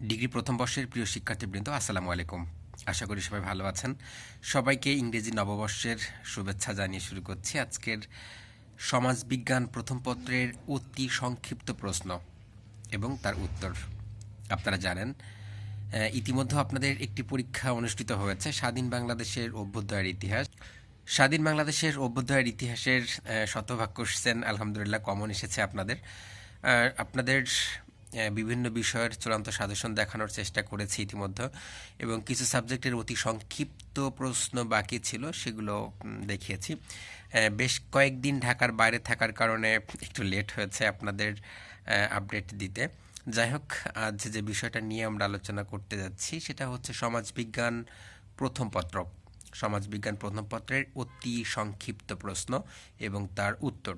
Degree প্রথম বর্ষের প্রিয় শিক্ষার্থীবৃন্দ, আসসালামু আলাইকুম। আশা করি সবাই ভালো আছেন। সবাইকে ইংরেজি নববর্ষের শুভেচ্ছা জানিয়ে শুরু করছি আজকের সমাজবিজ্ঞান প্রথম পত্রের অতি সংক্ষিপ্ত প্রশ্ন এবং তার উত্তর। আপনারা জানেন, ইতিমধ্যে আপনাদের একটি পরীক্ষা অনুষ্ঠিত হয়েছে স্বাধীন বাংলাদেশের অভ্যুদয়ের ইতিহাস। স্বাধীন বাংলাদেশের অভ্যুদয়ের ইতিহাসের শতভাগ কোশ্চেন আলহামদুলিল্লাহ কমন এসেছে আপনাদের। আপনাদের বিভিন্ন বিষয়ের চূড়ান্ত সাজেশন দেখানোর চেষ্টা করেছি ইতিমধ্যে, এবং কিছু সাবজেক্টের অতি সংক্ষিপ্ত প্রশ্ন বাকি ছিল, সেগুলো দেখিয়েছি। বেশ কয়েকদিন ঢাকার বাইরে থাকার কারণে একটু লেট হয়েছে আপনাদের আপডেট দিতে। যাই হোক, আজ যে বিষয়টা নিয়ে আমরা আলোচনা করতে যাচ্ছি সেটা হচ্ছে সমাজবিজ্ঞান প্রথম পত্র। সমাজবিজ্ঞান প্রথম পত্রের অতি সংক্ষিপ্ত প্রশ্ন এবং তার উত্তর।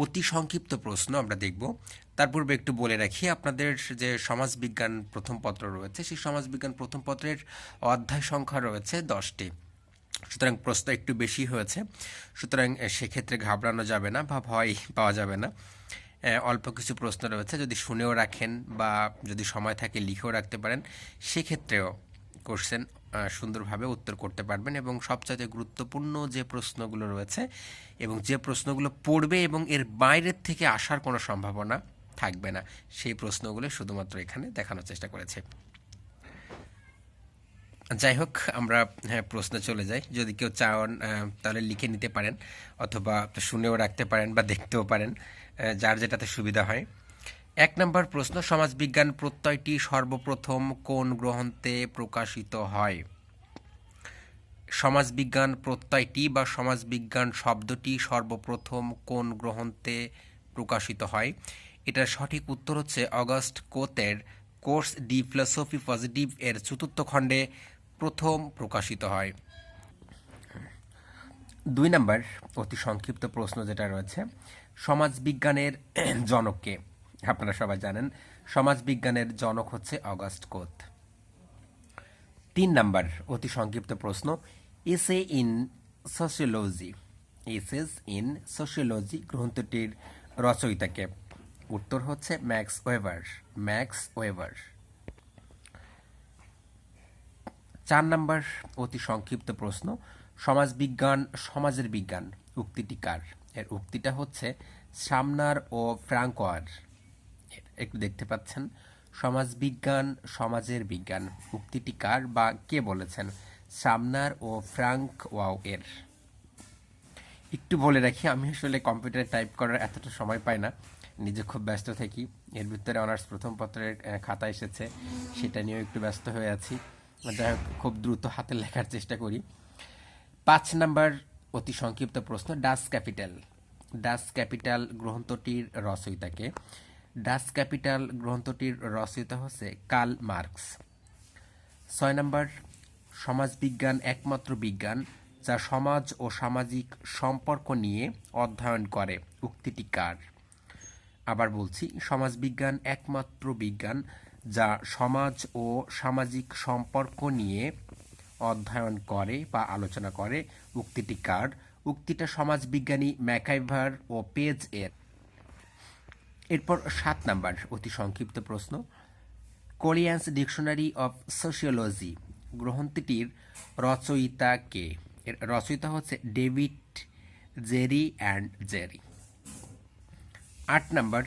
অতি সংক্ষিপ্ত প্রশ্ন আমরা দেখব। তার পূর্বে একটু বলে রাখি, আপনাদের যে সমাজবিজ্ঞান প্রথম পত্র রয়েছে সেই সমাজবিজ্ঞান প্রথম পত্রের অধ্যায় সংখ্যা রয়েছে 10টি। সুতরাং প্রশ্ন একটু বেশি হয়েছে, সুতরাং সেক্ষেত্রে ঘাবড়ানো যাবে না বা ভয় পাওয়া যাবে না। অল্প কিছু প্রশ্ন রয়েছে, যদি শুনেও রাখেন বা যদি সময় থাকে লিখেও রাখতে পারেন, সেক্ষেত্রেও কোশ্চেন সুন্দরভাবে উত্তর করতে পারবেন। এবং সবচাইতে গুরুত্বপূর্ণ যে প্রশ্নগুলো রয়েছে এবং যে প্রশ্নগুলো পড়বে এবং এর বাইরের থেকে আসার কোনো সম্ভাবনা থাকবে না, সেই প্রশ্নগুলো শুধুমাত্র এখানে দেখানোর চেষ্টা করেছে। যাই হোক, আমরা প্রশ্নে চলে যাই। যদি কেউ চান তাহলে লিখে নিতে পারেন, অথবা শুনেও রাখতে পারেন বা দেখতেও পারেন, যার যেটাতে সুবিধা হয়। 1 নম্বর প্রশ্ন, সমাজবিজ্ঞান প্রত্যয়টি সর্বপ্রথম কোন গ্রন্থে প্রকাশিত হয়? সমাজবিজ্ঞান প্রত্যয়টি বা সমাজবিজ্ঞান শব্দটি সর্বপ্রথম কোন গ্রন্থে প্রকাশিত হয়? এটার সঠিক উত্তর হচ্ছে অগাস্ট কোতের কোর্স ডি ফিলোসফি পজিটিভ এর 4th খণ্ডে প্রথম প্রকাশিত হয়। 2 নম্বর অতি সংক্ষিপ্ত প্রশ্ন যেটা রয়েছে, সমাজবিজ্ঞানের জনককে? আপনারা সবাই জানেন সমাজবিজ্ঞানের জনক হচ্ছে অগাস্ট কোত। 3 নম্বর অতি সংক্ষিপ্ত প্রশ্ন, essay in sociology, essays in sociology গ্রন্থটির রচয়িতাকে? উত্তর হচ্ছে Max Weber. Max Weber. 4 number অতি সংক্ষিপ্ত প্রশ্ন, সমাজবিজ্ঞান সমাজের বিজ্ঞান উক্তিটি কার? এর উক্তিটা হচ্ছে সামনার ও ফ্রাঙ্কোয়ার। একটু দেখতে পাচ্ছেন, সমাজবিজ্ঞান সমাজের বিজ্ঞান উক্তিটি কার বা কে বলেছেন? সামনার ও ফ্রাঙ্ক ওয়াও এর। একটু বলে রাখি, আমি আসলে কম্পিউটারে টাইপ করার এতটা সময় পাই না, নিজে খুব ব্যস্ত থাকি। এর ভিতরে অনার্স প্রথম পত্রের খাতা এসেছে, সেটা নিয়েও একটু ব্যস্ত হয়ে আছি। যাই হোক, খুব দ্রুত হাতে লেখার চেষ্টা করি। 5 নাম্বার অতি সংক্ষিপ্ত প্রশ্ন, ডাস ক্যাপিটাল। ডাস ক্যাপিটাল গ্রন্থটির রচয়িতাকে? ডাস ক্যাপিটাল গ্রন্থটির রচয়িতা হচ্ছে কার্ল মার্কস। 6 নাম্বার, সমাজবিজ্ঞান একমাত্র বিজ্ঞান যা সমাজ ও সামাজিক সম্পর্ক নিয়ে অধ্যয়ন করে উক্তিটি কার? আবার বলছি, সমাজবিজ্ঞান একমাত্র বিজ্ঞান যা সমাজ ও সামাজিক সম্পর্ক নিয়ে অধ্যয়ন করে বা আলোচনা করে উক্তিটি কার? উক্তিটা সমাজবিজ্ঞানী ম্যাকাইভার ও পেজ এর। এরপর 7 নাম্বার অতি সংক্ষিপ্ত প্রশ্ন, কোরিয়ান্স ডিকশনারি অফ সোশিওলজি গ্রন্থটির রচয়িতা কে? এর রচয়িতা হচ্ছে David Jerry and Jerry. 8 number,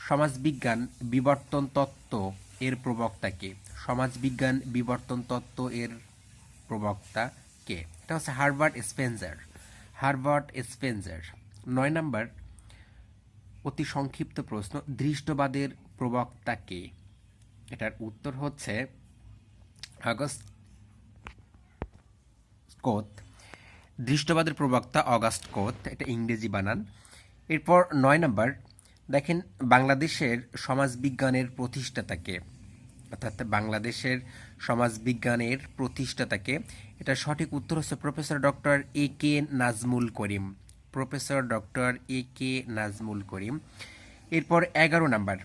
সমাজবিজ্ঞান বিবর্তন তত্ত্ব এর প্রবক্তা কে? সমাজবিজ্ঞান বিবর্তন তত্ত্ব এর প্রবক্তা কে? এটা হচ্ছে Herbert Spencer. Herbert Spencer. 9 number অতি সংক্ষিপ্ত প্রশ্ন, দৃষ্টবাদের প্রবক্তা কে? এটার উত্তর হচ্ছে অগাস্ট কোত। দৃষ্টবাদের প্রবক্তা অগাস্ট কোত, এটা ইংরেজি বানান। এরপর 9 নাম্বার, দেখেন বাংলাদেশের সমাজবিজ্ঞানের প্রতিষ্ঠাতাকে, অর্থাৎ বাংলাদেশের সমাজবিজ্ঞানের প্রতিষ্ঠাতাকে? এটা সঠিক উত্তর হচ্ছে professor doctor A K Nazmul Karim. Professor doctor A K Nazmul Karim. এরপর 11 নাম্বার,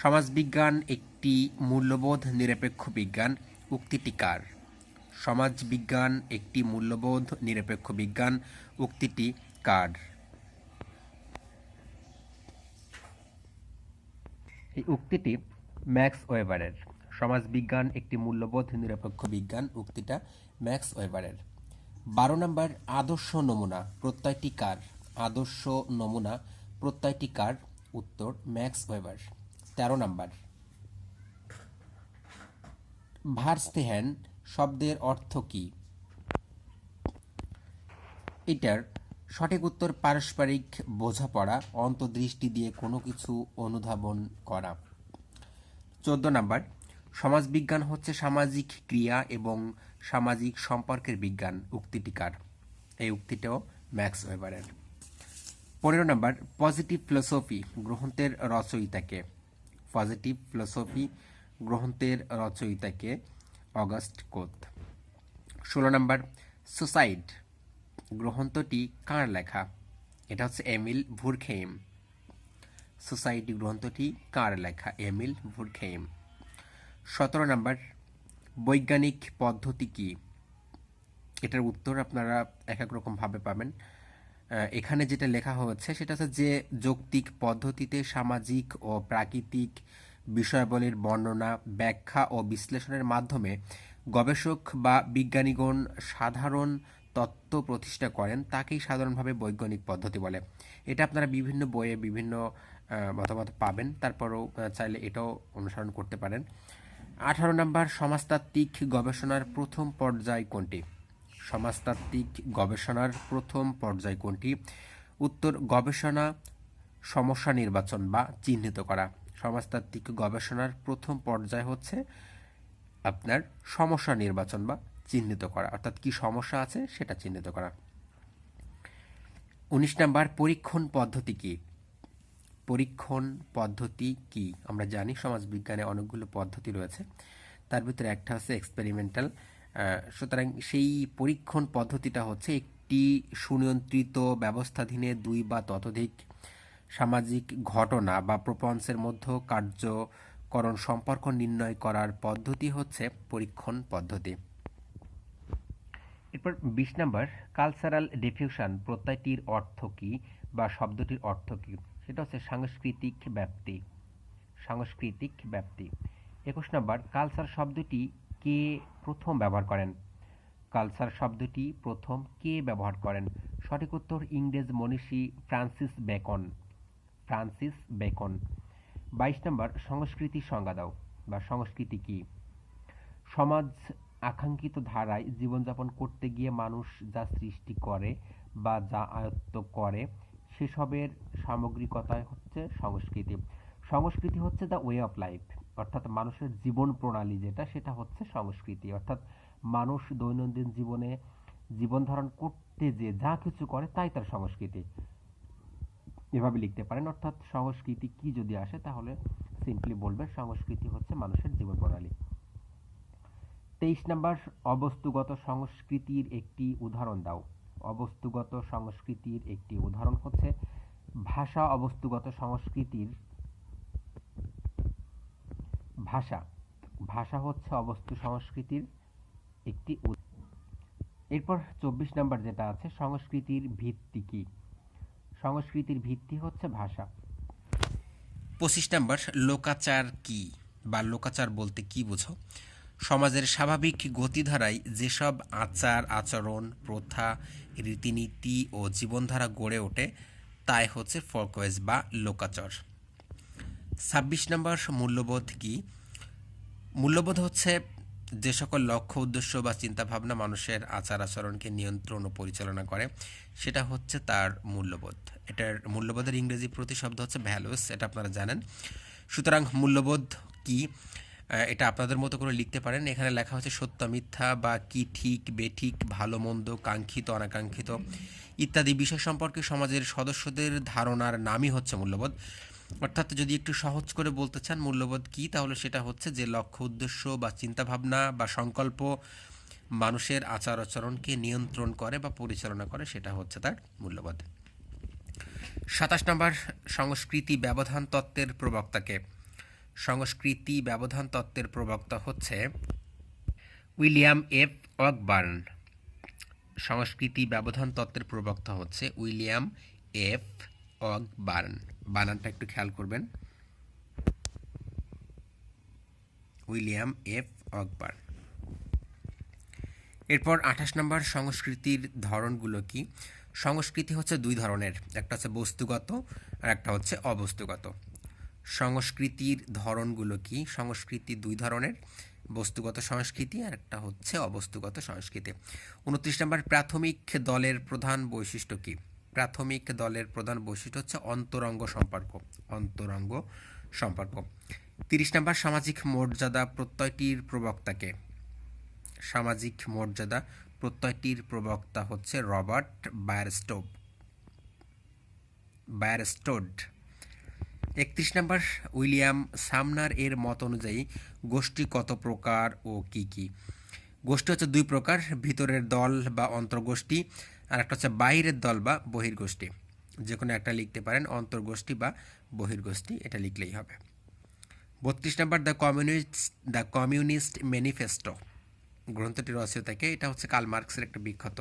সমাজবিজ্ঞান একটি মূল্যবোধ নিরপেক্ষ বিজ্ঞান উক্তিটি কার? সমাজবিজ্ঞান একটি মূল্যবোধ নিরপেক্ষ বিজ্ঞান উক্তিটি কার? এই উক্তিটি ম্যাক্স ওয়েবারের। সমাজবিজ্ঞান একটি মূল্যবোধ নিরপেক্ষ বিজ্ঞান, উক্তিটা ম্যাক্স ওয়েবারের। 12 নম্বর, আদর্শ নমুনা প্রত্যয়টি কার? আদর্শ নমুনা প্রত্যয়টি কার? উত্তর ম্যাক্স ওয়েবার। 13 নম্বর, ভার্স্টেহেন শব্দের অর্থ কি? এটার সঠিক উত্তর পারস্পরিক বোঝাপড়া, অন্তর্দৃষ্টি দিয়ে কোনো কিছু অনুধাবন করা। 14 নম্বর, সমাজবিজ্ঞান হচ্ছে সামাজিক ক্রিয়া এবং সামাজিক সম্পর্কের বিজ্ঞান, উক্তিটি কার? এই উক্তিটাও ম্যাক্স ওয়েবারের। 15 নম্বর, পজিটিভ ফিলোসফি গ্রন্থের রচয়িতাকে? পজিটিভ ফিলোসফি গ্রন্থের রচয়িতাকে অগাস্ট কোত। 16 নম্বর, সুসাইড গ্রন্থটি কার লেখা? এটা হচ্ছে এমিল ভুরখেইম। সোসাইটি গ্রন্থটি কার লেখা? এমিল ভুরখেইম। 17 নম্বর, বৈজ্ঞানিক পদ্ধতি কি? এটার উত্তর আপনারা এক এক রকম ভাবে পাবেন। এখানে যেটা লেখা হয়েছে সেটা হচ্ছে যে যৌক্তিক পদ্ধতিতে সামাজিক ও প্রাকৃতিক বিষয়াবলীর বর্ণনা, ব্যাখ্যা ও বিশ্লেষণের মাধ্যমে গবেষক বা বিজ্ঞানীগণ সাধারণ তত্ত্ব প্রতিষ্ঠা করেন, তাকেই সাধারণভাবে বৈজ্ঞানিক পদ্ধতি বলে। এটা আপনারা বিভিন্ন বইয়ে বিভিন্ন মতামত পাবেন, তারপরেও চাইলে এটাও অনুসরণ করতে পারেন। 18 নম্বর, সমাজতাত্ত্বিক গবেষণার প্রথম পর্যায় কোনটি? সমাজতাত্ত্বিক গবেষণার প্রথম পর্যায় কোনটি? উত্তর গবেষণা সমস্যা নির্বাচন বা চিহ্নিত করা। সমাজতাত্ত্বিক গবেষণার প্রথম পর্যায় হচ্ছে আপনার সমস্যা নির্বাচন বা চিহ্নিত করা, অর্থাৎ কি সমস্যা আছে সেটা চিহ্নিত করা। 19 নম্বর, পরীক্ষণ পদ্ধতি কি? পরীক্ষণ পদ্ধতি কি? আমরা জানি সমাজবিজ্ঞানে অনেকগুলো পদ্ধতি রয়েছে, তার ভিতরে একটা হচ্ছে এক্সপেরিমেন্টাল। সুতরাং সেই পরীক্ষণ পদ্ধতিটা হচ্ছে একটি সুনিয়ন্ত্রিত ব্যবস্থাধীনে 2 বা ততোধিক সামাজিক ঘটনা বা প্রপঞ্চের মধ্যে কার্যকরণ সম্পর্ক নির্ণয় করার পদ্ধতি হচ্ছে পরীক্ষণ পদ্ধতি। এরপর 20 নম্বর, কালচারাল ডিফিউশন প্রত্যয়টির অর্থ কি বা শব্দটির অর্থ কি? সেটা হচ্ছে সাংস্কৃতিক ব্যাপ্তি। সাংস্কৃতিক ব্যাপ্তি। 21 নম্বর, কালচার শব্দটি কে প্রথম ব্যবহার করেন? কালচার শব্দটি প্রথম কে ব্যবহার করেন? সঠিক উত্তর ইংরেজ মনীষী ফ্রান্সিস বেকন। Francis Bacon. 22 নম্বর, সংস্কৃতির সংজ্ঞা দাও বা সংস্কৃতি কি? সমাজ আকাঙ্ক্ষিত ধারায় জীবনযাপন করতে গিয়ে মানুষ যা সৃষ্টি করে বা যা আয়ত্ত করে সেসবের সামগ্রিকতাই হচ্ছে সংস্কৃতি। সংস্কৃতি হচ্ছে দ্য ওয়ে অফ লাইফ, অর্থাৎ মানুষের জীবন প্রণালী যেটা, সেটা হচ্ছে সংস্কৃতি। অর্থাৎ মানুষ দৈনন্দিন জীবনে জীবন ধারণ করতে যে যা কিছু করে তাই তার সংস্কৃতি, এভাবে লিখতে পারেন। অর্থাৎ সংস্কৃতি কি যদি আসে তাহলে সিম্পলি বলবে সংস্কৃতি হচ্ছে মানুষের জীবন প্রণালী। 23 নম্বর, অবস্তুগত সংস্কৃতির একটি উদাহরণ দাও। অবস্তুগত সংস্কৃতির একটি উদাহরণ হচ্ছে ভাষা। অবস্তুগত সংস্কৃতির ভাষা, ভাষা হচ্ছে অবস্তু সংস্কৃতির একটি। এরপর 24 নম্বর যেটা আছে, সংস্কৃতির ভিত্তি কি? সংস্কৃতির ভিত্তি হচ্ছে ভাষা। 25 নম্বর, লোকাচার কি বা লোকাচার বলতে কি বোঝো? সমাজের স্বাভাবিক গতিধারায় যেসব আচার আচরণ, প্রথা, রীতিনীতি ও জীবনধারা গড়ে ওঠে তাই হচ্ছে ফোকওয়েজ বা লোকাচার। 26 নম্বর, মূল্যবোধ কি? মূল্যবোধ হচ্ছে যে সকল লক্ষ্য, উদ্দেশ্য বা চিন্তাভাবনা মানুষের আচার আচরণকে নিয়ন্ত্রণ ও পরিচালনা করে সেটা হচ্ছে তার মূল্যবোধ। এটার মূল্যবোধের ইংরেজি প্রতিশব্দ হচ্ছে ভ্যালুস, এটা আপনারা জানেন। সুতরাং মূল্যবোধ কি এটা আপনাদের মতো করে লিখতে পারেন। এখানে লেখা হচ্ছে সত্য মিথ্যা বা কি ঠিক বেঠিক, ভালো মন্দ, কাঙ্ক্ষিত অনাকাঙ্ক্ষিত ইত্যাদি বিষয় সম্পর্কে সমাজের সদস্যদের ধারণার নামই হচ্ছে মূল্যবোধ। অর্থাৎ যদি একটু সহজ করে বলতে চান মূল্যবোধ কি, তাহলে সেটা হচ্ছে যে লক্ষ্য, উদ্দেশ্য বা চিন্তাভাবনা বা সংকল্প মানুষের আচার আচরণকে নিয়ন্ত্রণ করে বা পরিচালনা করে সেটা হচ্ছে তার মূল্যবোধ। 27 নম্বর, সংস্কৃতি ব্যবধান তত্ত্বের প্রবক্তাকে? সংস্কৃতি ব্যবধান তত্ত্বের প্রবক্তা হচ্ছে উইলিয়াম এফ অকবার্ন। সংস্কৃতি ব্যবধান তত্ত্বের প্রবক্তা হচ্ছে উইলিয়াম এফ অকবার্ন। বানানটা একটু খেয়াল করবেন। William F Ogburn. এরপর 28 নম্বর, সংস্কৃতির ধরনগুলো কি? সংস্কৃতি হচ্ছে দুই ধরনের, একটা হচ্ছে বস্তুগত আর একটা হচ্ছে অবস্তুগত। সংস্কৃতির ধরনগুলো কি? সংস্কৃতি দুই ধরনের, বস্তুগত সংস্কৃতি আর একটা হচ্ছে অবস্তুগত সংস্কৃতি। 29 নম্বর, প্রাথমিক দলের প্রধান বৈশিষ্ট্য কি? প্রাথমিক দলের প্রধান বৈশিষ্ট্য হচ্ছে অন্তরঙ্গ সম্পর্ক। অন্তরঙ্গ সম্পর্ক। 30 নম্বর, সামাজিক মর্যাদা প্রত্যয়টির প্রবক্তাকে? সামাজিক মর্যাদা প্রত্যয়টির প্রবক্তা হচ্ছে রবার্ট বায়ারস্টোড। 31 নম্বর, উইলিয়াম সামনার এর মত অনুযায়ী গোষ্ঠী কত প্রকার ও কি কি? গোষ্ঠী হচ্ছে দুই প্রকার, ভিতরের দল বা অন্তর্গোষ্ঠী আর একটা হচ্ছে বাইরের দল বা বহির্গোষ্ঠী। যে কোনো একটা লিখতে পারেন, অন্তর্গোষ্ঠী বা বহির্গোষ্ঠী, এটা লিখলেই হবে। 32 নম্বর, দ্য কমিউনিস্ট ম্যানিফেস্টো গ্রন্থটির রচয়িতাকে? এটা হচ্ছে কার্ল মার্কসের একটা বিখ্যাত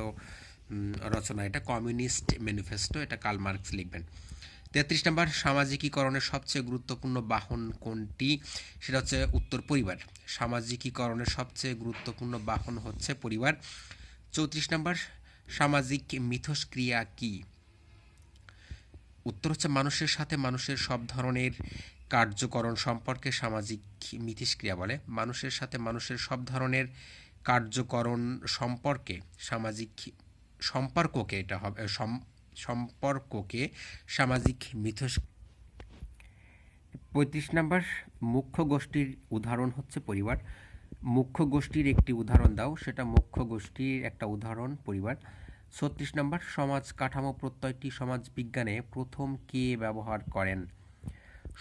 রচনা, এটা কমিউনিস্ট ম্যানিফেস্টো, এটা কার্ল মার্কস লিখবেন। 33 নম্বর, সামাজিকীকরণের সবচেয়ে গুরুত্বপূর্ণ বাহন কোনটি? সেটা হচ্ছে উত্তর পরিবার। সামাজিকীকরণের সবচেয়ে গুরুত্বপূর্ণ বাহন হচ্ছে পরিবার। 34 নম্বর, সামাজিক মিথস্ক্রিয়া কি? উত্তর হচ্ছে মানুষের সাথে মানুষের সব ধরনের কার্যকরণ সম্পর্কে সামাজিক মিথস্ক্রিয়া বলে। মানুষের সাথে মানুষের সব ধরনের কার্যকরণ সম্পর্কে সামাজিক সম্পর্ককে, এটা হবে সম্পর্ককে সামাজিক মিথস্ক্রিয়া। 35 নম্বর, মুখ্য গোষ্ঠীর উদাহরণ হচ্ছে পরিবার। মুখ্য গোষ্ঠীর একটি উদাহরণ দাও। সেটা মুখ্য গোষ্ঠীর একটা উদাহরণ পরিবার। 36 নম্বর, সমাজ কাঠামো প্রত্যয়টি সমাজবিজ্ঞানে প্রথম কে ব্যবহার করেন?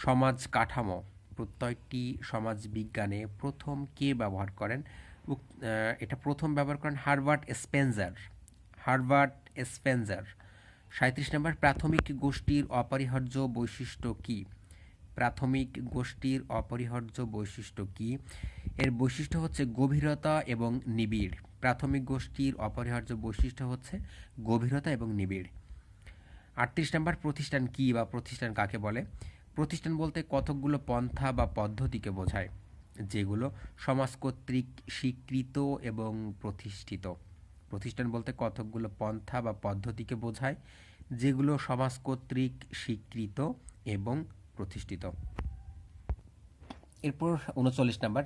সমাজ কাঠামো প্রত্যয়টি সমাজবিজ্ঞানে প্রথম কে ব্যবহার করেন? এটা প্রথম ব্যবহার করেন হারবার্ট স্পেন্সার। 37 নম্বর, প্রাথমিক গোষ্ঠীর অপরিহার্য বৈশিষ্ট্য কি? প্রাথমিক গোষ্ঠীর অপরিহার্য বৈশিষ্ট্য কি? এর বৈশিষ্ট্য হচ্ছে গভীরতা এবং নিবিড়। প্রাথমিক গোষ্ঠীর অপরিহার্য বৈশিষ্ট্য হচ্ছে গভীরতা এবং নিবিড়। 38 নম্বর, প্রতিষ্ঠান কি বা প্রতিষ্ঠান কাকে বলে? প্রতিষ্ঠান বলতে কতকগুলো পন্থা বা পদ্ধতিকে বোঝায়, যেগুলো সমাজ কর্তৃক স্বীকৃত এবং প্রতিষ্ঠিত। প্রতিষ্ঠান বলতে কতকগুলো পন্থা বা পদ্ধতিকে বোঝায়, যেগুলো সমাজ কর্তৃক স্বীকৃত এবং প্রতিষ্ঠিত। এরপর 39 নম্বর,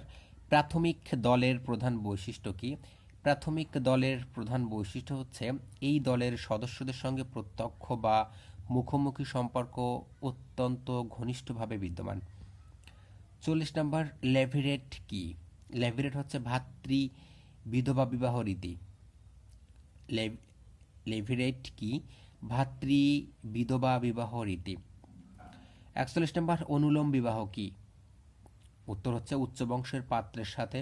প্রাথমিক দলের প্রধান বৈশিষ্ট্য কি? প্রাথমিক দলের প্রধান বৈশিষ্ট্য হচ্ছে এই দলের সদস্যদের সঙ্গে প্রত্যক্ষ বা মুখোমুখি সম্পর্ক অত্যন্ত ঘনিষ্ঠভাবে বিদ্যমান। 40 নম্বর, লেভিরেট কি? লেভিরেট হচ্ছে ভাতৃ বিধবা বিবাহ রীতি। লেভিরেট কি? ভাতৃ বিধবা বিবাহ রীতি। 41 নম্বর, অনুলোম বিবাহ কি? উত্তর হচ্ছে উচ্চ বংশের পাত্রের সাথে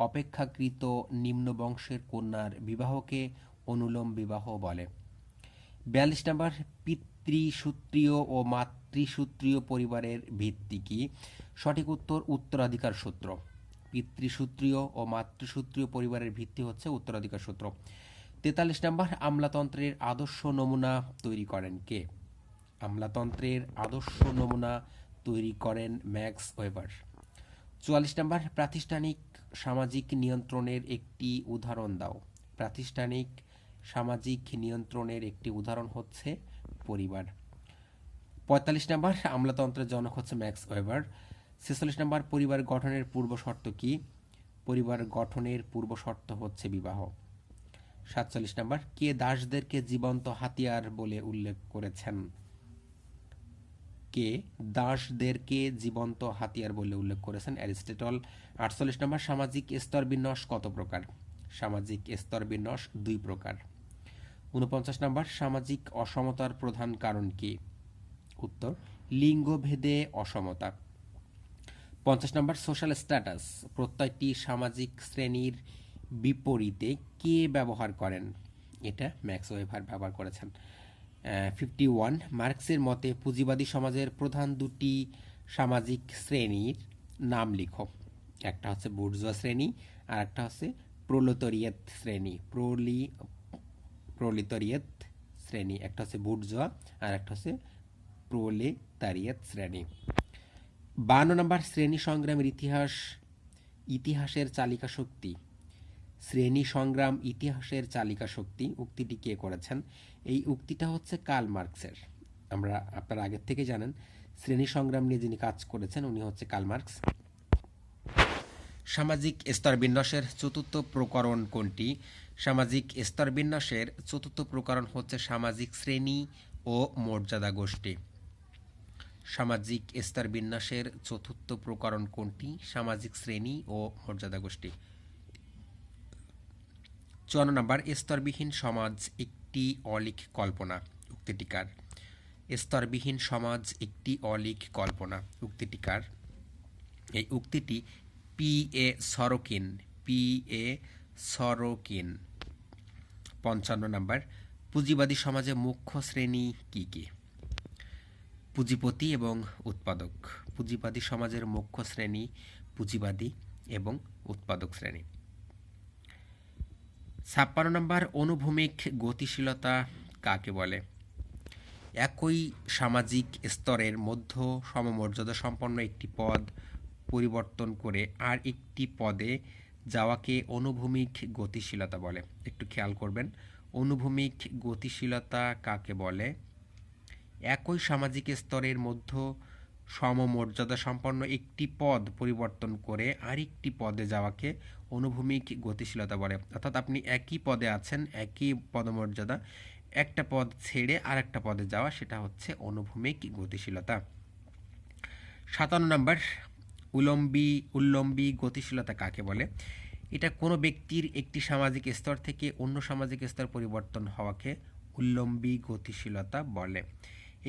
অপেক্ষাকৃত নিম্ন বংশের কন্যার বিবাহকে অনুলোম বিবাহ বলে। 42 নম্বর, পিতৃসূত্রীয় ও মাতৃসূত্রীয় পরিবারের ভিত্তি কি? সঠিক উত্তর উত্তরাধিকার সূত্র। পিতৃসূত্রীয় ও মাতৃসূত্রীয় পরিবারের ভিত্তি হচ্ছে উত্তরাধিকার সূত্র। 43 নম্বর, আমলাতন্ত্রের আদর্শ নমুনা তৈরি করেন কে? আমলাতন্ত্রের আদর্শ নমুনা তৈরি করেন ম্যাক্স ওয়েবার। 44 নম্বর, প্রাতিষ্ঠানিক সামাজিক নিয়ন্ত্রণের একটি উদাহরণ দাও। প্রাতিষ্ঠানিক সামাজিক নিয়ন্ত্রণের একটি উদাহরণ হচ্ছে পরিবার। 45 নম্বর, আমলাতন্ত্রের জনক হচ্ছে ম্যাক্স ওয়েবার। 46 নম্বর, পরিবার গঠনের পূর্ব শর্ত কি? পরিবার গঠনের পূর্ব শর্ত হচ্ছে বিবাহ। 47 নম্বর, কে দাসদেরকে জীবন্ত হাতিয়ার বলে উল্লেখ করেছেন? কে দাসদেরকে জীবন্ত হাতিয়ার বলে উল্লেখ করেছেন? অ্যারিস্টটল। 48 নম্বর, সামাজিক স্তরবিন্যাস কত প্রকার? সামাজিক স্তরবিন্যাস দুই প্রকার। 49 নম্বর, সামাজিক অসমতার প্রধান কারণ কি? উত্তর লিঙ্গভেদে অসমতা। 50 নম্বর, সোশ্যাল স্ট্যাটাস প্রত্যয়টি সামাজিক শ্রেণীর বিপরীতে কে ব্যবহার করেন? এটা ম্যাক্স ওয়েবার ব্যবহার করেছেন। 51, মার্কসের মতে পুঁজিবাদী সমাজের প্রধান দুটি সামাজিক শ্রেণীর নাম লিখো। একটা হচ্ছে বুর্জোয়া শ্রেণী আর একটা হচ্ছে প্রোলেতারিয়েত শ্রেণী। প্রোলেতারিয়েত শ্রেণী, একটা হচ্ছে বুর্জোয়া আর একটা হচ্ছে প্রোলেতারিয়েত শ্রেণী। 52 নম্বর, শ্রেণী সংগ্রামের ইতিহাস ইতিহাসের চালিকা শক্তি, শ্রেণী সংগ্রাম ইতিহাসের চালিকা শক্তি উক্তিটি কে করেছেন? এই উক্তিটা হচ্ছে কার্ল মার্কসের। আপনারা আগের থেকে জানেন শ্রেণী সংগ্রাম নিয়ে যিনি কাজ করেছেন উনি হচ্ছে কার্ল মার্কস। সামাজিক স্তরবিন্যাসের চতুর্থ প্রকরণ কোনটি? সামাজিক স্তরবিন্যাসের চতুর্থ প্রকরণ হচ্ছে সামাজিক শ্রেণী ও মর্যাদা গোষ্ঠী। সামাজিক স্তরবিন্যাসের চতুর্থ প্রকরণ কোনটি? সামাজিক শ্রেণী ও মর্যাদা গোষ্ঠী। 54 নম্বর, স্তরবিহীন সমাজ একটি অলীক কল্পনা উক্তিটি কার? স্তরবিহীন সমাজ একটি অলীক কল্পনা উক্তিটি কার? এই উক্তিটি পি.এ. সরোকিন। 55 নম্বর, পুঁজিবাদী সমাজে মুখ্য শ্রেণী কি কি? পুঁজিপতি এবং উৎপাদক। পুঁজিবাদী সমাজের মুখ্য শ্রেণী পুঁজিবাদী এবং উৎপাদক শ্রেণী। 56 নম্বর, অনুভূমিক গতিশীলতা কাকে বলে? একই সামাজিক স্তরের মধ্যে সমমর্যাদা সম্পন্ন একটি পদ পরিবর্তন করে আর একটি পদে যাওয়াকে অনুভূমিক গতিশীলতা বলে। একটু খেয়াল করবেন, অনুভূমিক গতিশীলতা কাকে বলে? একই সামাজিক স্তরের মধ্যে সমমর্যাদা সম্পন্ন একটি পদ পরিবর্তন করে আরেকটি পদে যাওয়াকে অনুভূমিক গতিশীলতা বলে। অর্থাৎ আপনি একই পদে আছেন, একই পদমর্যাদা, একটা পদ ছেড়ে আরেকটা পদে যাওয়া, সেটা হচ্ছে অনুভূমিক গতিশীলতা। 57 নম্বর, উল্লম্বী গতিশীলতা কাকে বলে? এটা কোনো ব্যক্তির একটি সামাজিক স্তর থেকে অন্য সামাজিক স্তর পরিবর্তন হওয়াকে উল্লম্বী গতিশীলতা বলে।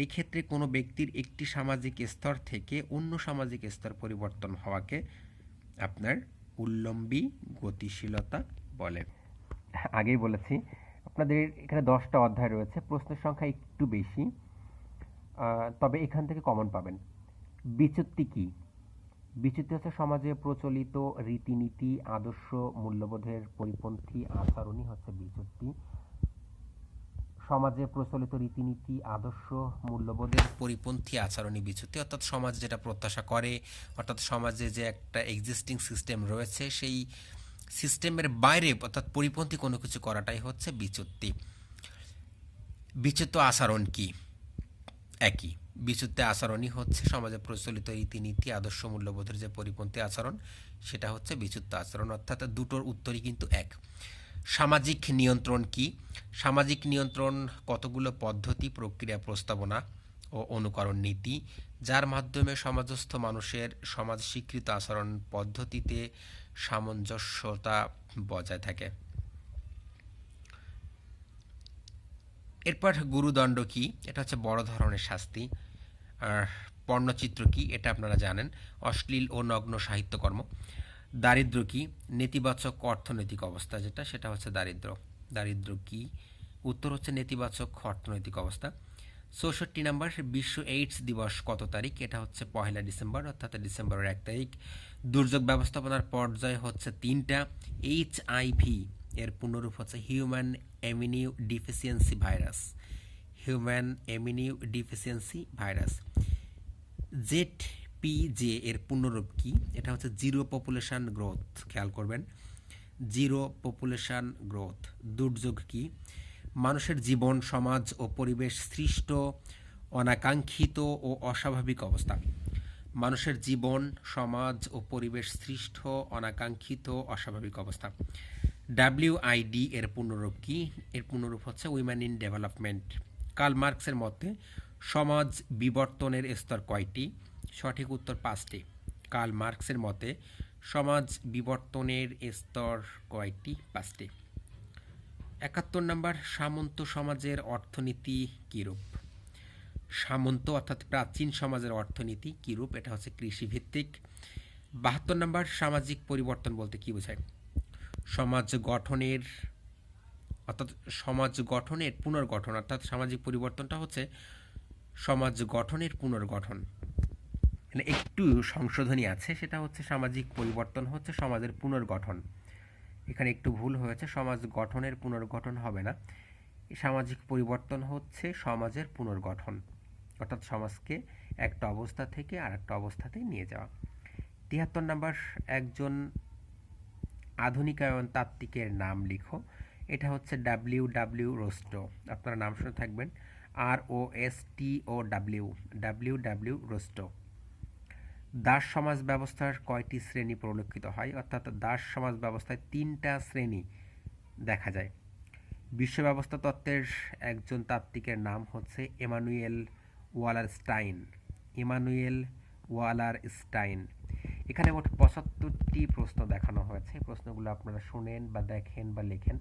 এই ক্ষেত্রে কোনো ব্যক্তির একটি সামাজিক স্তর থেকে অন্য সামাজিক স্তর পরিবর্তন হওয়াকে আপনার উল্লম্বী গতিশীলতা বলে। আগেই বলেছি আপনাদের এখানে 10টা অধ্যায় রয়েছে, প্রশ্নের সংখ্যা একটু বেশি, তবে এখান থেকে কমন পাবেন। বিচ্যুতি কি? বিচ্যুতি হচ্ছে সমাজে প্রচলিত রীতিনীতি আদর্শ মূল্যবোধের পরিপন্থী আচরণই হচ্ছে বিচ্যুতি। সমাজে প্রচলিত রীতিনীতি আদর্শ মূল্যবোধের পরিপন্থী আচরণই বিচ্যুতি। অর্থাৎ সমাজ যেটা প্রত্যাশা করে, অর্থাৎ সমাজে যে একটা এক্সিস্টিং সিস্টেম রয়েছে সেই সিস্টেমের বাইরে অর্থাৎ পরিপন্থী কোনো কিছু করাটাই হচ্ছে বিচ্যুতি। বিচ্যুত আচরণ কি? একই। বিচ্যুত আচরণই হচ্ছে সমাজে প্রচলিত রীতিনীতি আদর্শ মূল্যবোধের যে পরিপন্থী আচরণ, সেটা হচ্ছে বিচ্যুত আচরণ। অর্থাৎ দুটোর উত্তরই কিন্তু এক। সামাজিক নিয়ন্ত্রণ কি? সামাজিক নিয়ন্ত্রণ কতগুলো পদ্ধতি, প্রক্রিয়া, প্রস্তাবনা ও অনুকরণ নীতি যার মাধ্যমে সমাজস্থ মানুষের সমাজ স্বীকৃত আচরণ পদ্ধতিতে সামঞ্জস্যতা বজায় থাকে। এরপর গুরুদণ্ড কি? এটা হচ্ছে বড় ধরনের শাস্তি। আর পর্ণচিত্র কি? এটা আপনারা জানেন, অশ্লীল ও নগ্ন সাহিত্যকর্ম। দারিদ্র কি? নেতিবাচক অর্থনৈতিক অবস্থা যেটা, সেটা হচ্ছে দারিদ্র। দারিদ্র কি? উত্তর হচ্ছে নেতিবাচক অর্থনৈতিক অবস্থা। 64 নম্বর, বিশ্ব এইডস দিবস কত তারিখ? এটা হচ্ছে 1 ডিসেম্বর, অর্থাৎ ডিসেম্বরের 1 তারিখ। দুর্যোগ ব্যবস্থাপনার পর্যায় হচ্ছে 3টা। HIV এর পূর্ণরূপ হচ্ছে human immuno deficiency virus. Human immuno deficiency virus. ZPJ এর পূর্ণরূপ কি? এটা হচ্ছে জিরো পপুলেশন গ্রোথ। খেয়াল করবেন, জিরো পপুলেশন গ্রোথ। দুর্যোগ কি? মানুষের জীবন, সমাজ ও পরিবেশ সৃষ্ট অনাকাঙ্ক্ষিত ও অস্বাভাবিক অবস্থা। মানুষের জীবন, সমাজ ও পরিবেশ সৃষ্ট অনাকাঙ্ক্ষিত অস্বাভাবিক অবস্থা। WID এর পূর্ণরূপ কি? এর পূর্ণরূপ হচ্ছে উইমেন ইন ডেভেলপমেন্ট। কার্ল মার্কসের মতে সমাজ বিবর্তনের স্তর কয়টি? সঠিক উত্তর 5টি। কার্ল মার্কসের মতে সমাজ বিবর্তনের স্তর কয়টি? 5টি। 71 নম্বর, সামন্ত সমাজের অর্থনীতি কীরূপ? সামন্ত অর্থাৎ প্রাচীন সমাজের অর্থনীতি কীরূপ? এটা হচ্ছে কৃষিভিত্তিক। 72 নম্বর, সামাজিক পরিবর্তন বলতে কী বোঝায়? সমাজ গঠনের পুনর্গঠন, অর্থাৎ সামাজিক পরিবর্তনটা হচ্ছে সমাজ গঠনের পুনর্গঠন। মানে একটু সংশোধনী আছে, সেটা হচ্ছে সামাজিক পরিবর্তন হচ্ছে সমাজের পুনর্গঠন। এখানে একটু ভুল হয়েছে, সমাজ গঠনের পুনর্গঠন হবে না, সামাজিক পরিবর্তন হচ্ছে সমাজের পুনর্গঠন, অর্থাৎ সমাজকে একটা অবস্থা থেকে আর একটা অবস্থাতে নিয়ে যাওয়া। 73 নম্বর, একজন আধুনিকায়ন তাত্ত্বিকের নাম লিখো। এটা হচ্ছে ডাব্লিউ রোস্টো। আপনারা নাম শুনে থাকবেন, ROSTO, রোস্টো। দাস সমাজ ব্যবস্থার কয়টি শ্রেণী পরিলক্ষিত হয়? অর্থাৎ দাস সমাজ ব্যবস্থায় 3টা শ্রেণী দেখা যায়। বিশ্ব ব্যবস্থা তত্ত্বের একজন তাত্ত্বিকের নাম হচ্ছে ইমানুয়েল ওয়ালার স্টাইন। এখানে মোট 75টি প্রশ্ন দেখানো হয়েছে। প্রশ্নগুলো আপনারা শুনেন বা দেখেন বা লেখেন,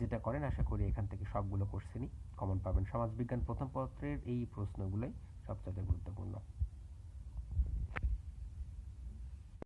যেটা করেন আশা করি এখান থেকে সবগুলো কোশ্চেনই কমন পাবেন। সমাজবিজ্ঞান প্রথম পত্রের এই প্রশ্নগুলোই সবচেয়ে গুরুত্বপূর্ণ।